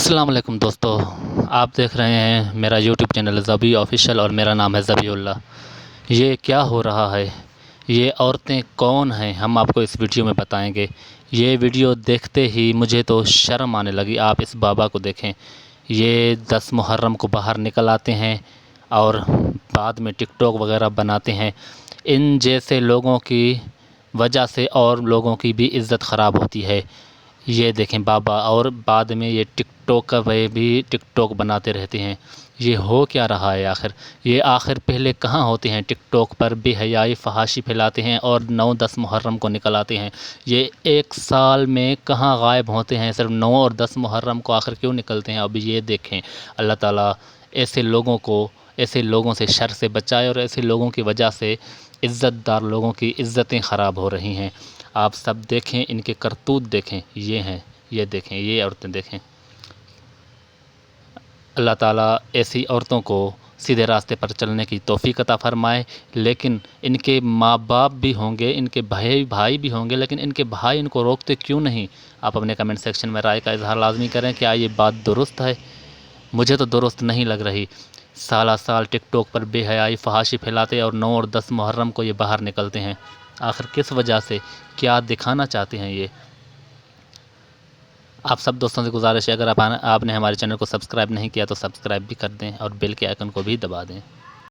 अस्सलाम वालेकुम दोस्तों, आप देख रहे हैं मेरा यूट्यूब चैनल ज़बी ऑफ़िशियल और मेरा नाम है ज़बीउल्लाह। ये क्या हो रहा है? ये औरतें कौन हैं? हम आपको इस वीडियो में बताएंगे। ये वीडियो देखते ही मुझे तो शर्म आने लगी। आप इस बाबा को देखें, ये 10 मुहर्रम को बाहर निकल आते हैं और बाद में टिकटॉक वगैरह बनाते हैं। इन जैसे लोगों की वजह से और लोगों की भी इज़्ज़त ख़राब होती है। ये देखें बाबा, और बाद में ये टिकटॉक पे भी टिकटॉक बनाते रहते हैं। ये हो क्या रहा है आखिर? ये आखिर पहले कहाँ होते हैं? टिकटॉक पर बेहयाई फहाशी फैलाते हैं और 9-10 मुहर्रम को निकल आते हैं। ये एक साल में कहाँ गायब होते हैं? सिर्फ 9 और 10 मुहर्रम को आखिर क्यों निकलते हैं? अब ये देखें, अल्लाह ताला ऐसे लोगों को, ऐसे लोगों से शर से बचाए, और ऐसे लोगों की वजह से इज़्ज़तदार लोगों की इज़्ज़तें ख़राब हो रही हैं। आप सब देखें, इनके करतूत देखें। ये हैं, ये देखें, ये औरतें देखें। अल्लाह ताला ऐसी औरतों को सीधे रास्ते पर चलने की तौफ़ीक़ अता फ़रमाए। लेकिन इनके माँ बाप भी होंगे, इनके भाई भी होंगे, लेकिन इनके भाई इनको रोकते क्यों नहीं? आप अपने कमेंट सेक्शन में राय का इज़हार लाज़मी करें। क्या ये बात दुरुस्त है? मुझे तो दुरुस्त नहीं लग रही। साला साल टिकटॉक पर बेहयाई फहाशी फैलाते और 9 और 10 मुहर्रम को ये बाहर निकलते हैं। आखिर किस वजह से? क्या दिखाना चाहते हैं ये? आप सब दोस्तों से गुजारिश है, अगर आपने हमारे चैनल को सब्सक्राइब नहीं किया तो सब्सक्राइब भी कर दें और बेल के आइकन को भी दबा दें।